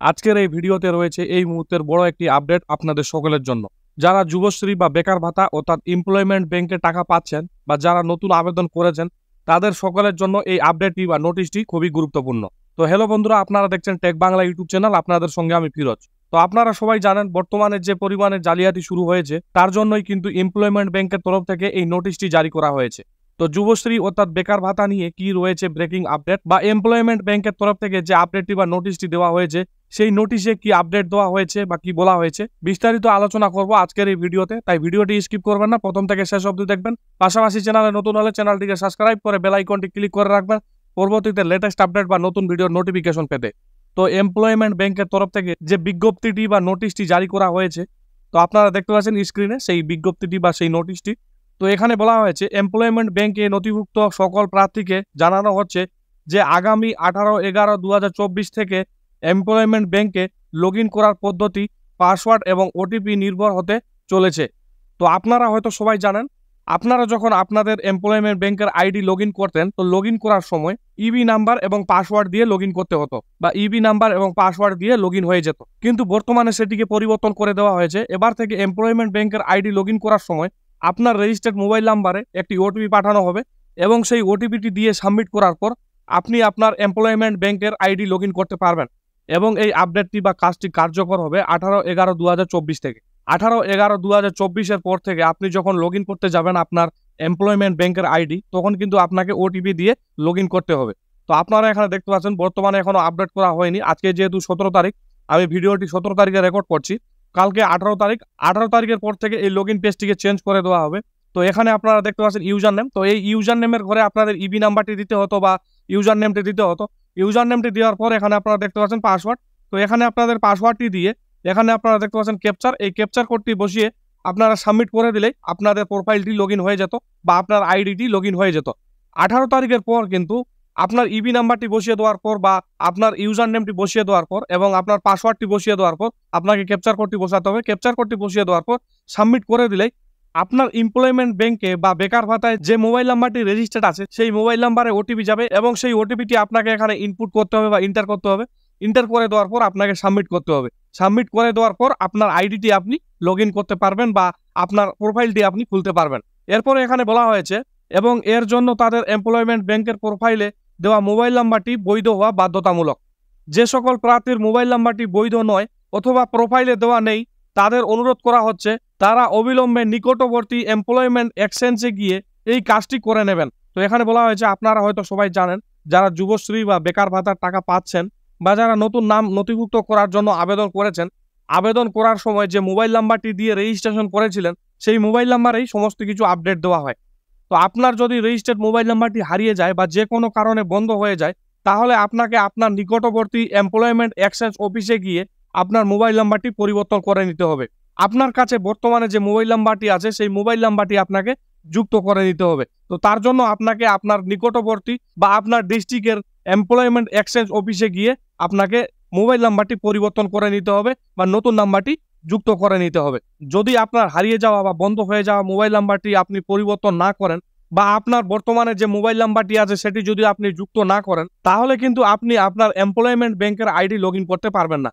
আজকের এই ভিডিওতে রয়েছে এই মুহূর্তের বড় একটি আপডেট আপনাদের সকলের জন্য। যারা যুবশ্রী বা বেকার ভাতা অর্থাৎ এমপ্লয়মেন্ট ব্যাংকে টাকা পাচ্ছেন বা যারা নতুন আবেদন করেছেন তাদের সকলের জন্য এই আপডেটটি বা নোটিশটি খুবই গুরুত্বপূর্ণ। তো হ্যালো বন্ধুরা, আপনারা দেখছেন টেক বাংলা ইউটিউব চ্যানেল, আপনাদের সঙ্গে আমি ফিরোজ। তো আপনারা সবাই জানেন বর্তমানে যে পরিমাণে জালিয়াতি শুরু হয়েছে তার জন্যই কিন্তু এমপ্লয়মেন্ট ব্যাংকের তরফ থেকে এই নোটিশটি জারি করা হয়েছে। তো যুবশ্রী অর্থাৎ বেকার ভাতা নিয়ে কি রয়েছে ব্রেকিং আপডেট বা এমপ্লয়মেন্ট ব্যাংকের তরফ থেকে যে আপডেটটি বা নোটিশটি দেওয়া হয়েছে সেই নোটিশে কি আপডেট দেওয়া হয়েছে বা কি বলা হয়েছে বিস্তারিত আলোচনা করব আজকের এই ভিডিওতে। তাই ভিডিওটি স্কিপ করবেন না, প্রথম থেকে শেষ অবধি দেখবেন। পাশাপাশি চ্যানেলে নতুন হলে চ্যানেলটিকে সাবস্ক্রাইব করে বেল আইকনটি ক্লিক করে রাখবেন পরবর্তীতে লেটেস্ট আপডেট বা নতুন ভিডিওর নোটিফিকেশন পেতে। তো এমপ্লয়মেন্ট ব্যাংকের তরফ থেকে যে বিজ্ঞপ্তিটি বা নোটিশটি জারি করা হয়েছে, তো আপনারা দেখতে পাচ্ছেন স্ক্রিনে সেই বিজ্ঞপ্তিটি বা সেই নোটিশটি। তো এখানে বলা হয়েছে এমপ্লয়মেন্ট ব্যাংকে নথিভুক্ত সকল প্রার্থীকে জানানো হচ্ছে যে আগামী 18/11/2024 থেকে এমপ্লয়মেন্ট ব্যাংকে লগ ইন করার পদ্ধতি, পাসওয়ার্ড এবং ওটিপি নির্ভর হতে চলেছে। তো আপনারা হয়তো সবাই জানেন, আপনারা যখন আপনাদের এমপ্লয়মেন্ট ব্যাংকের আইডি লগ ইন করতেন তো লগ ইন করার সময় ইবি নাম্বার এবং পাসওয়ার্ড দিয়ে লগ ইন করতে হতো বা ইবি নাম্বার এবং পাসওয়ার্ড দিয়ে লগ ইন হয়ে যেত। কিন্তু বর্তমানে সেটিকে পরিবর্তন করে দেওয়া হয়েছে। এবার থেকে এমপ্লয়মেন্ট ব্যাংকের আইডি লগ ইন করার সময় আপনার রেজিস্টার্ড মোবাইল নাম্বারে একটি ওটিপি পাঠানো হবে এবং সেই ওটিপিটি দিয়ে সাবমিট করার পর আপনি আপনার এমপ্লয়মেন্ট ব্যাংকের আইডি লগ ইন করতে পারবেন। এবং এই আপডেটটি বা কাজটি কার্যকর হবে 18/11/2024 থেকে। 18/11/2024 পর থেকে আপনি যখন লগ ইন করতে যাবেন আপনার এমপ্লয়মেন্ট ব্যাংকের আইডি, তখন কিন্তু আপনাকে ওটিপি দিয়ে লগ ইন করতে হবে। তো আপনারা এখানে দেখতে পাচ্ছেন বর্তমানে এখনো আপডেট করা হয়নি। আজকে যেহেতু 17 তারিখ, আমি ভিডিওটি 17 তারিখে রেকর্ড করছি। কালকে 18 তারিখ, 18 তারিখের পর থেকে এই লগ ইন পেজটিকে চেঞ্জ করে দেওয়া হবে। তো এখানে আপনারা দেখতে পাচ্ছেন ইউজার নেম। তো এই ইউজার নেমের ঘরে আপনাদের ইবি নাম্বারটি দিতে হতো বা ইউজার নেমটি দিতে হতো। ইউজার নেমটি দেওয়ার পর এখানে আপনারা দেখতে পাচ্ছেন পাসওয়ার্ড। তো এখানে আপনাদের পাসওয়ার্ডটি দিয়ে এখানে আপনারা দেখতে পাচ্ছেন ক্যাপচার, এই ক্যাপচার কোডটি বসিয়ে আপনারা সাবমিট করে দিলেই আপনাদের প্রোফাইলটি লগ ইন হয়ে যেত বা আপনার আইডিটি লগ ইন হয়ে যেত। 18 তারিখের পর কিন্তু আপনার ইবি নাম্বারটি বসিয়ে দেওয়ার পর বা আপনার ইউজার নেমটি বসিয়ে দেওয়ার পর এবং আপনার পাসওয়ার্ডটি বসিয়ে দেওয়ার পর আপনাকে ক্যাপচার কোডটি বসাতে হবে। ক্যাপচার কোডটি বসিয়ে দেওয়ার পর সাবমিট করে দিলেই আপনার এমপ্লয়মেন্ট ব্যাংকে বা বেকার ভাতায় যে মোবাইল নাম্বারটি রেজিস্টার্ড আছে সেই মোবাইল নাম্বারে ওটিপি যাবে এবং সেই ওটিপিটি আপনাকে এখানে ইনপুট করতে হবে বা ইন্টার করতে হবে। ইন্টার করে দেওয়ার পর আপনাকে সাবমিট করতে হবে। সাবমিট করে দেওয়ার পর আপনার আইডিটি আপনি লগ ইন করতে পারবেন বা আপনার প্রোফাইলটি আপনি খুলতে পারবেন। এরপরে এখানে বলা হয়েছে এবং এর জন্য তাদের এমপ্লয়মেন্ট ব্যাংকের প্রোফাইলে দেওয়া মোবাইল নাম্বারটি বৈধ হওয়া বাধ্যতামূলক। যে সকল প্রার্থীর মোবাইল নাম্বারটি বৈধ নয় অথবা প্রোফাইলে দেওয়া নেই তাদের অনুরোধ করা হচ্ছে তারা অবিলম্বে নিকটবর্তী এমপ্লয়মেন্ট এক্সচেঞ্জে গিয়ে এই কাজটি করে নেবেন। তো এখানে বলা হয়েছে আপনারা হয়তো সবাই জানেন যারা যুবশ্রী বা বেকার ভাতার টাকা পাচ্ছেন বা যারা নতুন নাম নথিভুক্ত করার জন্য আবেদন করেছেন, আবেদন করার সময় যে মোবাইল নাম্বারটি দিয়ে রেজিস্ট্রেশন করেছিলেন সেই মোবাইল নাম্বারেই সমস্ত কিছু আপডেট দেওয়া হয়। তো আপনার যদি রেজিস্টার্ড মোবাইল নাম্বারটি হারিয়ে যায় বা যে কোনো কারণে বন্ধ হয়ে যায় তাহলে আপনাকে আপনার নিকটবর্তী এমপ্লয়মেন্ট এক্সচেঞ্জ অফিসে গিয়ে আপনার মোবাইল নাম্বারটি পরিবর্তন করে নিতে হবে। আপনার কাছে বর্তমানে যে মোবাইল নাম্বারটি আছে সেই মোবাইল নাম্বারটি আপনাকে যুক্ত করে নিতে হবে। তো তার জন্য আপনাকে আপনার নিকটবর্তী বা আপনার ডিস্ট্রিক্টের এমপ্লয়মেন্ট এক্সচেঞ্জ অফিসে গিয়ে আপনাকে মোবাইল নাম্বারটি পরিবর্তন করে নিতে হবে বা নতুন নাম্বারটি যুক্ত করে নিতে হবে। যদি আপনার হারিয়ে যাওয়া বা বন্ধ হয়ে যাওয়া মোবাইল নাম্বারটি আপনি পরিবর্তন না করেন বা আপনার বর্তমানে যে মোবাইল নাম্বারটি আছে সেটি যদি আপনি যুক্ত না করেন তাহলে কিন্তু আপনি আপনার এমপ্লয়মেন্ট ব্যাংকের আইডি লগ ইন করতে পারবেন না।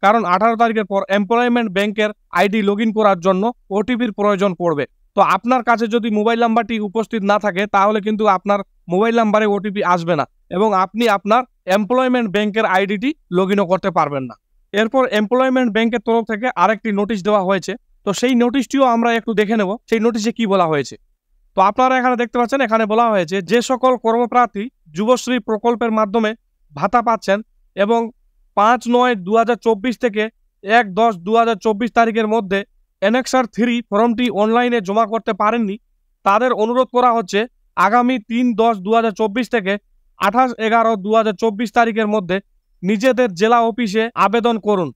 কারণ 18 তারিখের পর এমপ্লয়মেন্ট ব্যাংকের আইডি লগ ইন করার জন্য ওটিপির প্রয়োজন পড়বে। তো আপনার কাছে যদি মোবাইল নাম্বারটি উপস্থিত না থাকে তাহলে কিন্তু আপনার মোবাইল নাম্বারে ওটিপি আসবে না এবং আপনি আপনার এমপ্লয়মেন্ট ব্যাংকের আইডিটি লগ ইনও করতে পারবেন না। এরপর এমপ্লয়মেন্ট ব্যাংকের তরফ থেকে আরেকটি নোটিশ দেওয়া হয়েছে। তো সেই নোটিশটিও আমরা একটু দেখে নেব সেই নোটিশে কি বলা হয়েছে। তো আপনারা এখানে দেখতে পাচ্ছেন এখানে বলা হয়েছে যে সকল কর্মপ্রার্থী যুবশ্রী প্রকল্পের মাধ্যমে ভাতা পাচ্ছেন এবং 5/9/2024 থেকে 1/10/2024 তারিখের মধ্যে অ্যানেক্সার 3 ফর্মটি অনলাইনে জমা করতে পারেননি তাদের অনুরোধ করা হচ্ছে আগামী 3/10/2024 থেকে 28/11/2024 তারিখের মধ্যে নিজেদের জেলা অফিসে আবেদন করুন।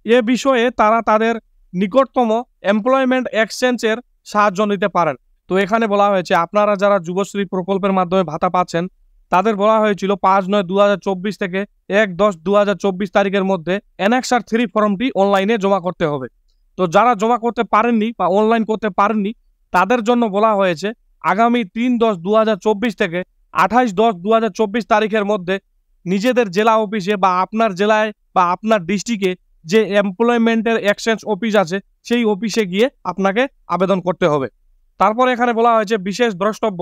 এ বিষয়ে তারা তাদের নিকটতম এমপ্লয়মেন্ট এক্সচেঞ্জের সাহায্য নিতে পারেন। তো এখানে বলা হয়েছে আপনারা যারা যুবশ্রী প্রকল্পের মাধ্যমে ভাতা পাচ্ছেন তাদের বলা হয়েছিল 5/9/2024 থেকে 1/10/2024 তারিখের মধ্যে অ্যানেক্সার 3 ফর্মটি অনলাইনে জমা করতে হবে। তো যারা জমা করতে পারেননি বা অনলাইন করতে পারেননি তাদের জন্য বলা হয়েছে আগামী 3/10/2024 থেকে 28/10/2024 তারিখের মধ্যে নিজেদের জেলা অফিসে বা আপনার জেলায় বা আপনার ডিস্ট্রিক্টে যে এমপ্লয়মেন্টের এক্সচেঞ্জ অফিস আছে সেই অফিসে গিয়ে আপনাকে আবেদন করতে হবে। তারপর এখানে বলা হয়েছে বিশেষ দ্রষ্টব্য,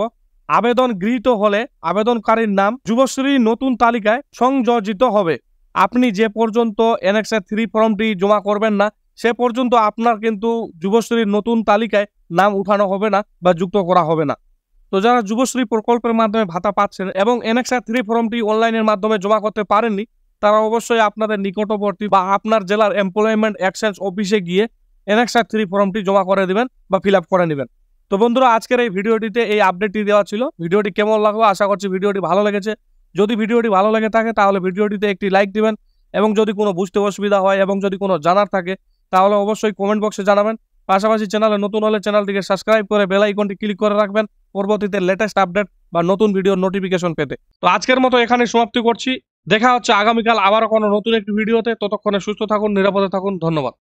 আবেদন গৃহীত হলে আবেদনকারীর নাম যুবশ্রী নতুন তালিকায় সংযোজিত হবে। আপনি যে পর্যন্ত NXA 3 ফর্মটি জমা করবেন না সে পর্যন্ত আপনার কিন্তু যুবশ্রীর নতুন তালিকায় নাম উঠানো হবে না বা যুক্ত করা হবে না। তো যারা যুবশ্রী প্রকল্পের মাধ্যমে ভাতা পাচ্ছেন এবং NXA 3 ফর্মটি অনলাইনের মাধ্যমে জমা করতে পারেননি, তারা অবশ্যই আপনাদের নিকটবর্তী বা আপনার জেলার এমপ্লয়মেন্ট এক্সচেঞ্জ অফিসে গিয়ে NXA 3 ফর্মটি জমা করে দিবেন বা ফিল আপ করে নেবেন। তো বন্ধুরা, আজকের এই ভিডিওটিতে এই আপডেটটি দেওয়া ছিল। ভিডিওটি কেমন লাগলো আশা করছি ভিডিওটি ভালো লেগেছে। যদি ভিডিওটি ভালো লেগে থাকে তাহলে ভিডিওটিতে একটি লাইক দিবেন এবং যদি কোনো বুঝতে অসুবিধা হয় এবং যদি কোনো জানার থাকে তাহলে অবশ্যই কমেন্ট বক্সে জানাবেন। পাশাপাশি চ্যানেলে নতুন হলে চ্যানেলটিকে সাবস্ক্রাইব করে বেল আইকনটি ক্লিক করে রাখবেন পরবর্তীতে লেটেস্ট আপডেট বা নতুন ভিডিওর নোটিফিকেশন পেতে। তো আজকের মতো এখানে সমাপ্তি করছি। দেখা হচ্ছে আগামীকাল আবারও কোনো নতুন একটি ভিডিওতে। ততক্ষণে সুস্থ থাকুন, নিরাপদে থাকুন। ধন্যবাদ।